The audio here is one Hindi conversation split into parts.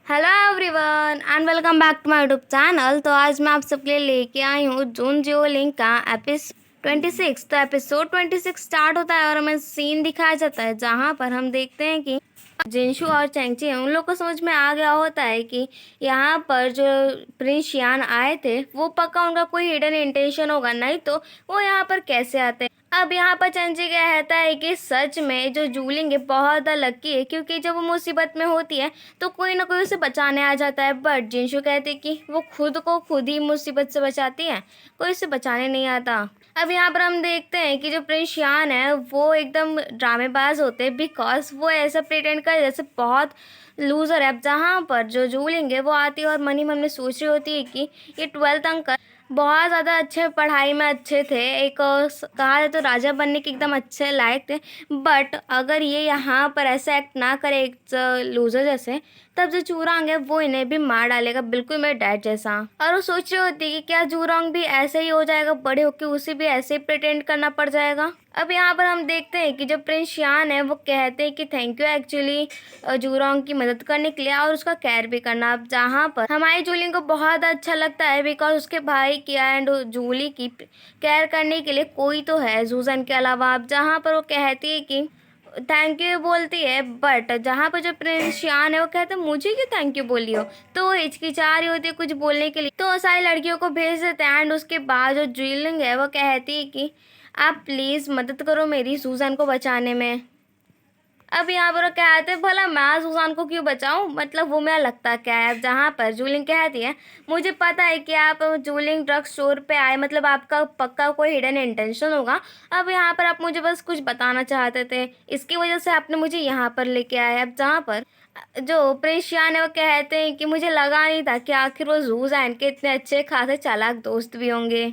Hello everyone and welcome back to my YouTube channel. तो आज मैं आप सबके लिए लेके आई हूँ जून जियोलिंक का एपिसोड 26। तो एपिसोड 26 स्टार्ट होता है और हमें सीन दिखाया जाता है जहाँ पर हम देखते हैं कि जिनशु और चैंगची हैं, उन लोग को समझ में आ गया होता है कि यहाँ पर जो प्रिंस शियान आए थे वो पक्का उनका कोई हिडन इंटेंशन होगा, नहीं तो वो यहाँ पर कैसे आते हैं। अब यहाँ पर चंची कहता है कि सच में जो जूलिंग है बहुत ज़्यादा लकी है, क्योंकि जब वो मुसीबत में होती है तो कोई ना कोई उसे बचाने आ जाता है। बट जिनशु कहते हैं कि वो खुद को खुद ही मुसीबत से बचाती है, कोई उसे बचाने नहीं आता। अब यहाँ पर हम देखते हैं कि जो प्रिंस शियान है वो एकदम ड्रामेबाज होते हैं, बिकॉज वो ऐसा प्रिटेंड कर जैसे बहुत लूजर है। अब जहाँ पर जो जूलिंग है वो आती है और मन ही मन में सोच रही होती है कि ये 12th अंकल बहुत ज़्यादा अच्छे पढ़ाई में अच्छे थे, एक कहा जाए तो राजा बनने के एकदम अच्छे लायक थे। बट अगर ये यहाँ पर ऐसा एक्ट ना करे एक लूजर जैसे, तब जो जूरांग है वो इन्हें भी मार डालेगा, बिल्कुल मेरे डैड जैसा। और वो सोच रही होती है कि क्या जूरांग भी ऐसे ही हो जाएगा, बड़े होकर उसे भी ऐसे ही प्रिटेंड करना पड़ जाएगा। अब यहाँ पर हम देखते हैं कि जो प्रिंस शियान है वो कहते हैं कि थैंक यू एक्चुअली जूरोंग की मदद करने के लिए और उसका केयर भी करना। अब जहाँ पर हमारी जूली को बहुत अच्छा लगता है, बिकॉज उसके भाई की एंड जूली की केयर करने के लिए कोई तो है जूजन के अलावा। अब जहाँ पर वो कहती है कि थैंक यू बोलती है, बट जहाँ पर जो प्रिंस शियान है वो कहते हैं मुझे क्यों थैंक यू बोली हो, तो वो हिचकिचा रही होती है कुछ बोलने के लिए, तो सारी लड़कियों को भेज देते हैं। एंड उसके बाद जो जूलिंग है वो कहती है कि आप प्लीज़ मदद करो मेरी सूजन को बचाने में। अब यहाँ पर क्या कहते हैं भला मैं सुजान को क्यों बचाऊं, मतलब वो मेरा लगता क्या है। अब जहाँ पर जूलिंग कहती है मुझे पता है कि आप जूलिंग ड्रग स्टोर पे आए, मतलब आपका पक्का कोई हिडन इंटेंशन होगा। अब यहाँ पर आप मुझे बस कुछ बताना चाहते थे, इसकी वजह से आपने मुझे यहाँ पर लेके आए। अब जहाँ पर जो प्रेशियान है वो कहते हैं कि मुझे लगा नहीं था कि आखिर वो जूजैन के इतने अच्छे खासे चालाक दोस्त भी होंगे।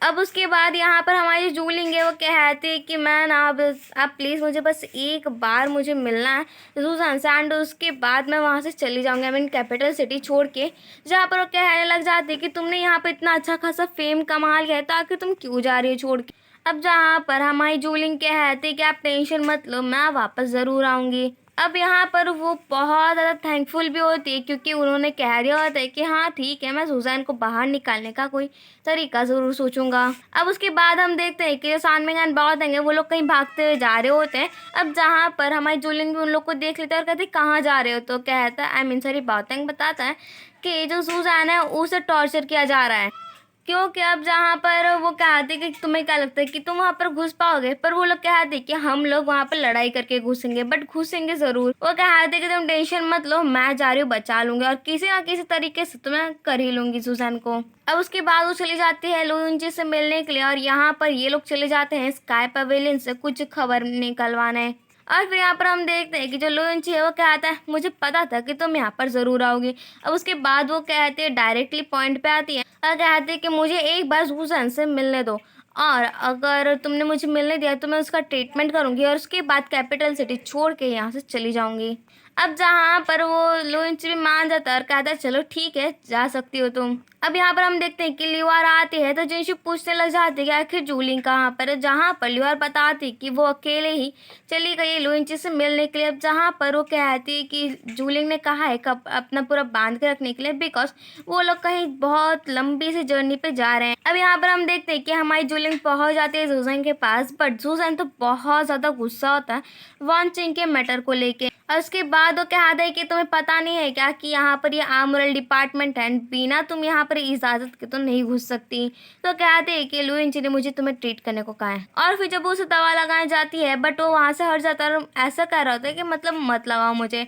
अब उसके बाद यहाँ पर हमारी जूलिंग है वो कहती है कि मैं ना अब आप प्लीज़ मुझे बस एक बार मुझे मिलना है जूजन से, एंड उसके बाद मैं वहाँ से चली जाऊँगी, आई मीन कैपिटल सिटी छोड़ के। जहाँ पर वो कहने लग जाती है कि तुमने यहाँ पर इतना अच्छा खासा फेम कमा लिया है तो आखिर तुम क्यों जा रही हो छोड़ के। अब जहाँ पर हमारी जूलिंग कहती है कि आप टेंशन मत लो, मैं वापस ज़रूर आऊँगी। अब यहाँ पर वो बहुत ज़्यादा थैंकफुल भी होती है, क्योंकि उन्होंने कह दिया होता है कि हाँ ठीक है, मैं सुजैन को बाहर निकालने का कोई तरीका ज़रूर सोचूंगा। अब उसके बाद हम देखते हैं कि जो सानमिंग एंड बाओ देंगे वो लोग कहीं भागते हुए जा रहे होते हैं। अब जहाँ पर हमारी जूलिंग भी उन लोग को देख लेते हैं और कहते हैं कहाँ जा रहे हो, तो कहता है आई मीन सॉरी बाओ बताता है कि जो सुजैन है उसे टॉर्चर किया जा रहा है। क्योंकि अब जहाँ पर वो कहते कि तुम्हें क्या लगता है कि तुम वहाँ पर घुस पाओगे, पर वो लोग कहते कि हम लोग वहाँ पर लड़ाई करके घुसेंगे, बट घुसेंगे ज़रूर। वो कहते कि तुम टेंशन मत लो, मैं जा रही हूँ बचा लूँगी और किसी ना किसी तरीके से तो मैं कर ही लूँगी सुजैन को। अब उसके बाद वो चली जाती है लुइंजी से मिलने के लिए और यहाँ पर ये लोग चले जाते हैं स्काई पवेलियन से कुछ खबर निकलवाने। और फिर यहाँ पर हम देखते हैं कि जो लुइंजी है वो कहता है मुझे पता था कि तुम यहाँ पर ज़रूर आओगी। अब उसके बाद वो कहते हैं डायरेक्टली पॉइंट पे आती है और कहते हैं कि मुझे एक बार सुजैन से मिलने दो, और अगर तुमने मुझे मिलने दिया तो मैं उसका ट्रीटमेंट करूँगी और उसके बाद कैपिटल सिटी छोड़ के यहाँ से चली जाऊँगी। अब जहाँ पर वो लुइंच भी मान जाता है और कहता है चलो ठीक है जा सकती हो तुम। अब यहाँ पर हम देखते हैं कि लिवार आती है तो जिनशु पूछने लग जाती है कि आखिर जूलिंग कहाँ पर है, जहाँ पर लिवार बताती कि वो अकेले ही चली गई है लुइंची से मिलने के लिए। अब जहाँ पर वो कहती है कि जूलिंग ने कहा है कब अपना पूरा बांध के रखने के लिए, बिकॉज वो लोग कहीं बहुत लंबी सी जर्नी पे जा रहे हैं। अब यहाँ पर हम देखते हैं कि हमारी जूलिंग पहुँच जाती है जूजन के पास, बट जूजन तो बहुत ज़्यादा गुस्सा होता है वॉन चिंग के मैटर को लेके। और उसके बाद वो कहता है कि तुम्हें पता नहीं है क्या कि यहाँ पर ये आर्मोरल डिपार्टमेंट है, बिना तुम यहाँ पर इजाज़त के तो नहीं घुस सकती। तो कहते हैं कि लुइंची ने मुझे तुम्हें ट्रीट करने को कहा है। और फिर जब वो उसे दवा लगाने जाती है बट वो वहाँ से हट जाता है और ऐसा कह रहा होता है कि मतलब मत लगाओ मुझे।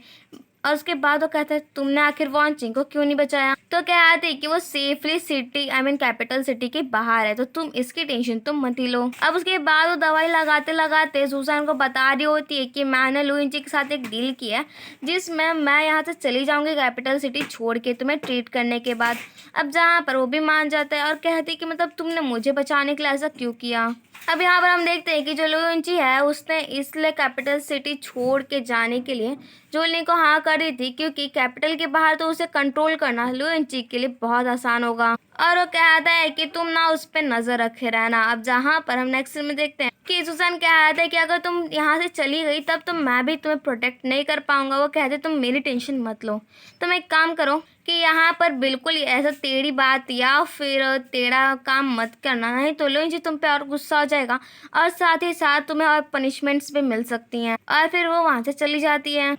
और उसके बाद वो कहता है तुमने आखिर वॉन चिंग को क्यों नहीं बचाया, तो कहते हैं कि वो safely city I mean capital city के बाहर है, तो तुम इसकी टेंशन तुम मत ही लो। अब उसके बाद वो दवाई लगाते लगाते सुसान को बता रही होती है कि मैंने लुइंची के साथ एक डील किया है जिसमें मैं यहाँ से चली जाऊँगी कैपिटल सिटी छोड़ के तुम्हें ट्रीट करने के बाद। अब जहाँ पर वो भी मान जाता है और कहती है कि मतलब तुमने मुझे बचाने के लिए ऐसा क्यों किया। अब यहाँ पर हम देखते हैं कि जो लुइंची है उसने इसलिए कैपिटल सिटी छोड़ के जाने के लिए जूलिंग को हाँ कर दी थी, क्योंकि कैपिटल के बाहर तो उसे कंट्रोल करना लुइंची के लिए बहुत आसान होगा। और वो कहता है कि तुम ना उस पर नजर रखे रहना। अब जहाँ पर हम नेक्स्ट में देखते हैं कि सुसान कह रहा था कि अगर तुम यहाँ से चली गई तब तो मैं भी तुम्हें प्रोटेक्ट नहीं कर पाऊंगा। वो कहते तुम मेरी टेंशन मत लो, तुम एक काम करो कि यहाँ पर बिल्कुल ही ऐसा टेढ़ी बात या फिर टेढ़ा काम मत करना, नहीं तो लो जी तुम पे और गुस्सा हो जाएगा और साथ ही साथ तुम्हें और पनिशमेंट्स भी मिल सकती हैं। और फिर वो वहाँ से चली जाती है।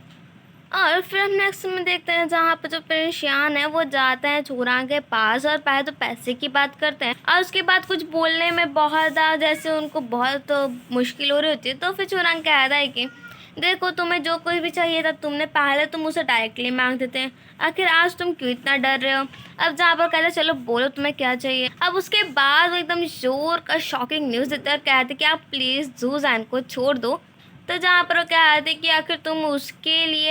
और फिर हम नेक्स्ट में देखते हैं जहाँ पर जो प्रिंस शियान है वो जाते हैं चूरांग के पास और पहले तो पैसे की बात करते हैं और उसके बाद कुछ बोलने में बहुत ज़्यादा जैसे उनको बहुत मुश्किल हो रही होती है। तो फिर चूरांग कहता है कि देखो तुम्हें जो कुछ भी चाहिए था तुमने पहले तुम उसे डायरेक्टली मांग देते, आखिर आज तुम क्यों इतना डर रहे हो। अब जहाँ पर कहते चलो बोलो तुम्हें क्या चाहिए। अब उसके बाद वो एकदम जोर का शॉकिंग न्यूज़ देते हैं और कहते कि आप प्लीज़ जूजैन को छोड़ दो। तो जहाँ पर वो कहते थे कि आखिर तुम उसके लिए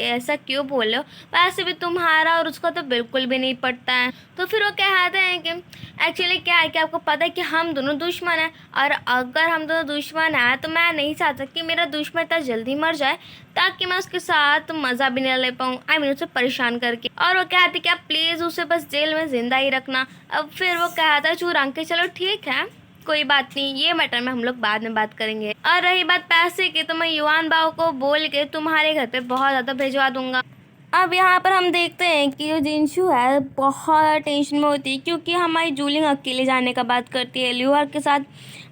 ऐसा क्यों बोल रहे हो, वैसे भी तुम्हारा और उसका तो बिल्कुल भी नहीं पड़ता है। तो फिर वो कहते हैं कि एक्चुअली क्या है कि आपको पता है कि हम दोनों दुश्मन हैं और अगर हम दोनों दुश्मन हैं तो मैं नहीं चाहता कि मेरा दुश्मन इतना जल्दी मर जाए ताकि मैं उसके साथ मज़ा भी नहीं ले पाऊँ, उसे परेशान करके। और वो कहते कि आप प्लीज़ उसे बस जेल में ज़िंदा ही रखना। अब फिर वो कहता है चूरांग के चलो ठीक है कोई बात नहीं, ये मैटर में हम लोग बाद में बात करेंगे। और रही बात पैसे की तो मैं युआन बाओ को बोल के तुम्हारे घर पे बहुत ज़्यादा भिजवा दूंगा। अब यहाँ पर हम देखते हैं कि जो जिनशू है बहुत टेंशन में होती है क्योंकि हमारी जूलिंग अकेले जाने का बात करती है ल्यूआर के साथ,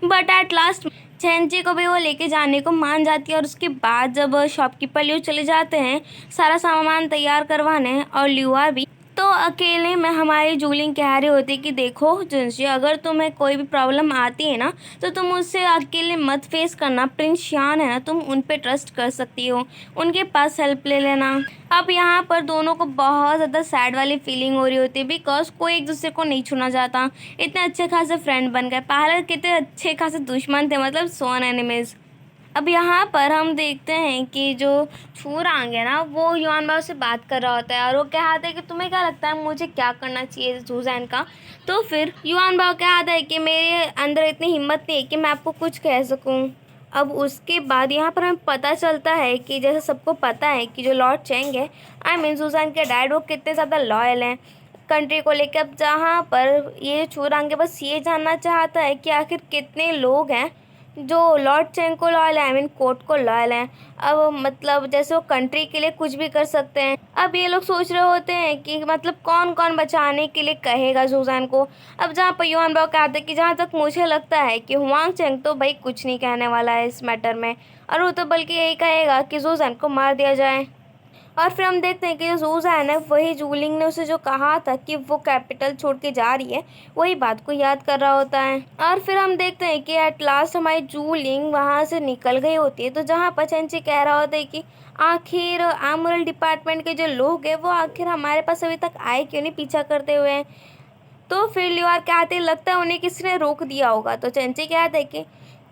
बट एट लास्ट चेंची को भी वो लेके जाने को मान जाती है। और उसके बाद जब शॉपकीपर लियो चले जाते हैं सारा सामान तैयार करवाने और ल्यूआर भी, तो अकेले में हमारी जूलिंग कह रही होती कि देखो जिनशी अगर तुम्हें कोई भी प्रॉब्लम आती है ना तो तुम उससे अकेले मत फेस करना, प्रिंस शियान है ना तुम उन पे ट्रस्ट कर सकती हो, उनके पास हेल्प ले लेना। अब यहाँ पर दोनों को बहुत ज़्यादा सैड वाली फीलिंग हो रही होती है बिकॉज कोई एक दूसरे को नहीं छूना चाहता। इतने अच्छे खासे फ्रेंड बन गए, पहले कितने अच्छे खासे दुश्मन थे, मतलब सोन एनिमीज। अब यहाँ पर हम देखते हैं कि जो चूरांग है ना वो युआन बाओ से बात कर रहा होता है और वो कहता है कि तुम्हें क्या लगता है मुझे क्या करना चाहिए जूजैन का। तो फिर युआन बाओ कहता है कि मेरे अंदर इतनी हिम्मत नहीं है कि मैं आपको कुछ कह सकूं। अब उसके बाद यहाँ पर हमें पता चलता है कि जैसे सबको पता है कि जो लॉर्ड चेंग है जूजैन के डैड वो कितने ज़्यादा लॉयल हैं कंट्री को लेकर। अब जहाँ पर ये चूरांग बस ये जानना चाहता है कि आखिर कितने लोग हैं जो लॉर्ड चेंग को लॉयल है, कोर्ट को लॉयल हैं। अब मतलब जैसे वो कंट्री के लिए कुछ भी कर सकते हैं। अब ये लोग सोच रहे होते हैं कि मतलब कौन कौन बचाने के लिए कहेगा जूजैन को। अब जहाँ पर युआन बाओ कहते हैं कि जहाँ तक मुझे लगता है कि हुआंग चेंग तो भाई कुछ नहीं कहने वाला है इस मैटर में, और वो तो बल्कि यही कहेगा कि जूजैन को मार दिया जाए। और फिर हम देखते हैं कि जो जूजैन है वही जूलिंग ने उसे जो कहा था कि वो कैपिटल छोड़ के जा रही है वही बात को याद कर रहा होता है। और फिर हम देखते हैं कि एट लास्ट हमारी जूलिंग वहाँ से निकल गई होती है। तो जहाँ पर चेंची कह रहा होता है कि आखिर आर्मोरल डिपार्टमेंट के जो लोग हैं वो आखिर हमारे पास अभी तक आए क्यों नहीं पीछा करते हुए हैं। तो फिर ल्यूआर कहते लगता है उन्हें किसी ने रोक दिया होगा। तो चेंची कहते हैं कि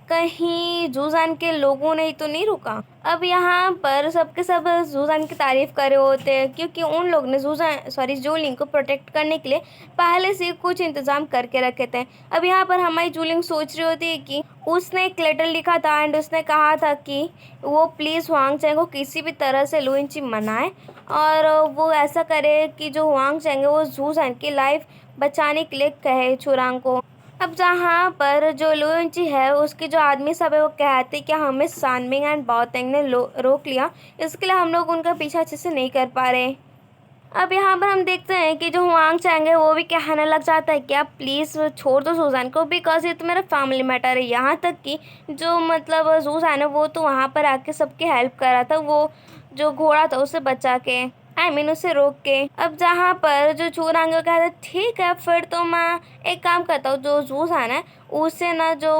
कहीं जूजैन के लोगों ने ही तो नहीं रुका। अब यहाँ पर सबके सब जूजैन की तारीफ कर रहे होते हैं क्योंकि उन लोग ने जूलिंग को प्रोटेक्ट करने के लिए पहले से कुछ इंतजाम करके रखे थे। अब यहाँ पर हमारी जूलिंग सोच रही होती है कि उसने एक लेटर लिखा था एंड उसने कहा था कि वो प्लीज़ हुआंग चेंग को किसी भी तरह से लुइंची मनाए और वो ऐसा करे कि जो हुआंग चेंग है वो जूजैन की लाइफ बचाने के लिए कहे चूरांग को। अब जहाँ पर जो लुइंची है उसके जो आदमी सब है वो कहते कि हमें सानमिंग एंड बाओतेंग ने रोक लिया, इसके लिए हम लोग उनका पीछा अच्छे से नहीं कर पा रहे। अब यहाँ पर हम देखते हैं कि जो हुआंग चैंग है वो भी कहने लग जाता है कि आप प्लीज़ छोड़ दो जूजैन को बिकॉज ये तो मेरा फैमिली मैटर है। यहाँ तक कि जो मतलब जूजैन है वो तो वहाँ पर आके सबकी हेल्प कर रहा था, वो जो घोड़ा था उसे बचा के उसे रोक के। अब जहाँ पर जो चूरांग कहता है ठीक है फिर तो मैं एक काम करता हूँ, जो जूजैन है उसे ना जो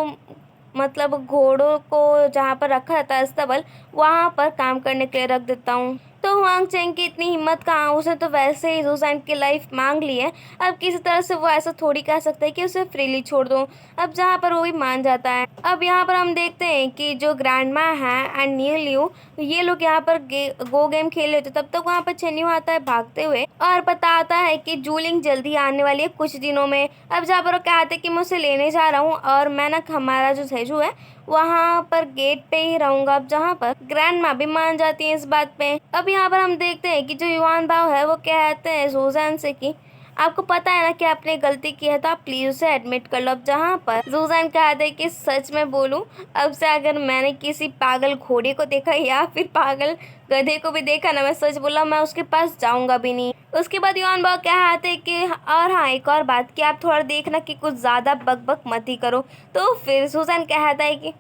मतलब घोड़ों को जहाँ पर रखा रहता है अस्तबल वहाँ पर काम करने के लिए रख देता हूँ। तो हुआंग चेंग की इतनी हिम्मत कहाँ, उसने तो वैसे ही जूजैन की लाइफ मांग ली है, अब किसी तरह से वो ऐसा थोड़ी कह सकता है कि उसे फ्रीली छोड़ दो। अब जहाँ पर वो भी मान जाता है। अब यहाँ पर हम देखते हैं कि जो ग्रैंडमा है एंड न्यू ये लोग यहाँ पर गो गेम खेल रहे थे, तब तक वहाँ पर चेन्यू आता है भागते हुए और बताता है कि जूलिंग जल्दी आने वाली है कुछ दिनों में। अब जहाँ पर वो कहते हैं कि मैं उसे लेने जा रहा हूँ और मैं ना हमारा जो सेजू है वहाँ पर गेट पे ही रहूंगा। अब जहाँ पर ग्रैंड माँ भी मान जाती है इस बात पे। अब यहाँ पर हम देखते हैं कि जो युआन बाओ है वो कहते हैं जूजैन से कि आपको पता है ना कि आपने गलती की है तो आप प्लीज उसे एडमिट कर लो। अब जहाँ पर सुजान कहता है कि सच में बोलूं, अब से अगर मैंने किसी पागल घोड़े को देखा या फिर पागल गधे को भी देखा ना, मैं सच बोला मैं उसके पास जाऊंगा भी नहीं। उसके बाद युआन बाओ कहते हैं कि और हाँ एक और बात कि आप थोड़ा देखना कि कुछ ज़्यादा बक मत ही करो। तो फिर सुजान कहता है कि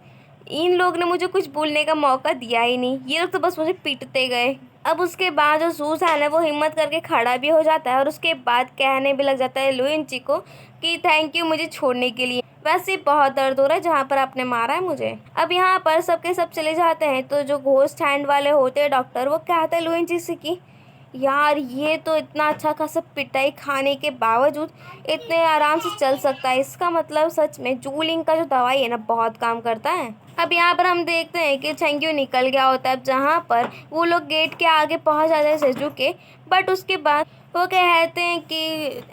इन लोग ने मुझे कुछ बोलने का मौका दिया ही नहीं, ये लोग तो बस मुझे पीटते गए। अब उसके बाद जो सुजान है वो हिम्मत करके खड़ा भी हो जाता है और उसके बाद कहने भी लग जाता है लुइन-ची को कि थैंक यू मुझे छोड़ने के लिए, वैसे बहुत दर्द हो रहा है जहाँ पर आपने मारा है मुझे। अब यहाँ पर सबके सब चले जाते हैं तो जो घोस्ट हैंड वाले होते हैं डॉक्टर, वो कहते हैं लुइन-ची से कि यार ये तो इतना अच्छा खासा पिटाई खाने के बावजूद इतने आराम से चल सकता है, इसका मतलब सच में जूलिंग का जो दवाई है ना बहुत काम करता है। अब यहाँ पर हम देखते हैं कि चेंग्यू निकल गया होता है। अब जहाँ पर वो लोग गेट के आगे पहुँच जाते हैं सेजू के, बट उसके बाद वो कहते हैं कि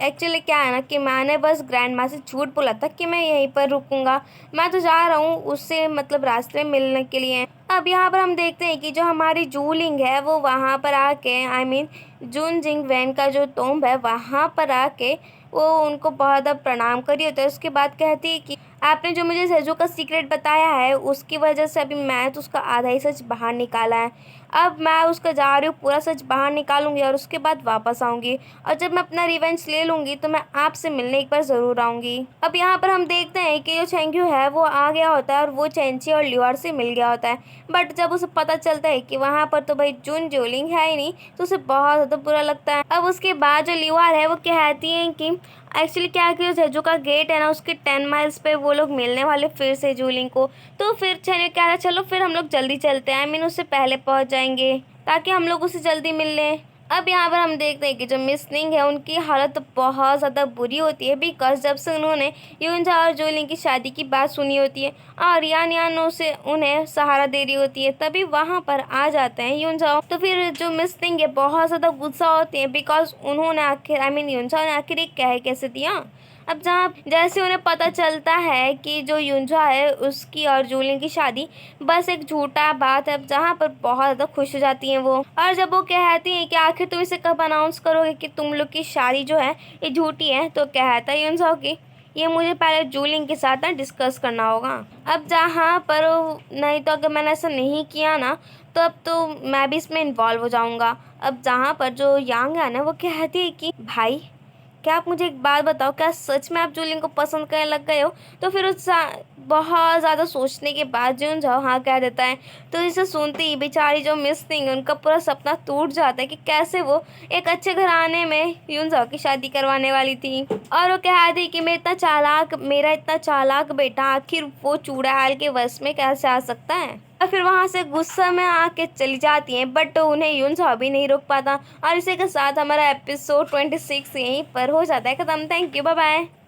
एक्चुअली क्या है ना कि मैंने बस ग्रैंड माँ से झूठ बोला था कि मैं यहीं पर रुकूंगा, मैं तो जा रहा हूँ उससे मतलब रास्ते में मिलने के लिए। अब यहाँ पर हम देखते हैं कि जो हमारी जूलिंग है वो वहाँ पर आके जून जिंग वैन का जो टॉम्ब है वहाँ पर आके वो उनको बहुत अब प्रणाम करी होता है। उसके बाद कहती है कि आपने जो मुझे सेजू का सीक्रेट बताया है उसकी वजह से अभी मैं तो उसका आधा ही सच बाहर निकाला है, अब मैं उसका जा रही हूँ पूरा सच बाहर निकालूंगी और उसके बाद वापस आऊँगी, और जब मैं अपना रिवेंज ले लूँगी तो मैं आपसे मिलने एक बार ज़रूर आऊँगी। अब यहाँ पर हम देखते हैं कि जो चेंग्यू है वो आ गया होता है और वो चेंची और ल्यूआर से मिल गया होता है, बट जब उसे पता चलता है कि वहाँ पर तो भाई जून जोलिंग है ही नहीं तो उसे बहुत ज़्यादा बुरा लगता है। अब उसके बाद जो ल्यूआर है वो कहती हैं कि एक्चुअली क्या है कि जो सेजू का गेट है ना उसके 10 माइल्स पे वो लोग मिलने वाले फिर से जूलिंग को, तो फिर चलिए क्या है चलो फिर हम लोग जल्दी चलते हैं, उससे पहले पहुंच जाएंगे ताकि हम लोग उससे जल्दी मिल लें। अब यहाँ पर हम देखते हैं कि जो मिस निंग है उनकी हालत बहुत ज़्यादा बुरी होती है, बिकॉज जब से उन्होंने यूनजा और जोलिंग की शादी की बात सुनी होती है और यान यान उसे उन्हें सहारा दे रही होती है, तभी वहाँ पर आ जाते हैं यूनजा। तो फिर जो मिस निंग है बहुत ज़्यादा गुस्सा होती है, बिकॉज उन्होंने आखिर यूनजा ने आखिर एक कह कैसे दिया। अब जहाँ जैसे उन्हें पता चलता है कि जो युंझा है उसकी और जूलिंग की शादी बस एक झूठा बात है, अब जहाँ पर बहुत ज़्यादा खुश हो जाती हैं वो, और जब वो कहती हैं कि आखिर तुम इसे कब अनाउंस करोगे कि तुम लोग की शादी जो है ये झूठी है, तो कहता है युंझा कि ये मुझे पहले जूलिंग के साथ ना डिस्कस करना होगा। अब जहाँ पर नहीं तो अगर मैंने ऐसा नहीं किया ना तो अब तो मैं भी इसमें इन्वॉल्व हो जाऊँगा। अब जहाँ पर जो यांग है ना वो कहती है कि भाई क्या आप मुझे एक बात बताओ, क्या सच में आप जूलिंग को पसंद करने लग गए हो? तो फिर उस बहुत ज़्यादा सोचने के बाद जो जाओ हाँ कह देता है। तो इसे सुनते ही बेचारी जो मिस थिंग उनका पूरा सपना टूट जाता है कि कैसे वो एक अच्छे घराने में यूनजाओ की शादी करवाने वाली थी, और वो कह दी कि मेरा इतना चालाक बेटा आखिर वो चूड़ाल के वश में कैसे आ सकता है। और फिर वहाँ से गुस्सा में आके चली जाती हैं, बट उन्हें यूनजाओ भी नहीं रोक पाता। और इसी के साथ हमारा एपिसोड 26 यहीं पर हो जाता है खत्म। Thank you, bye bye.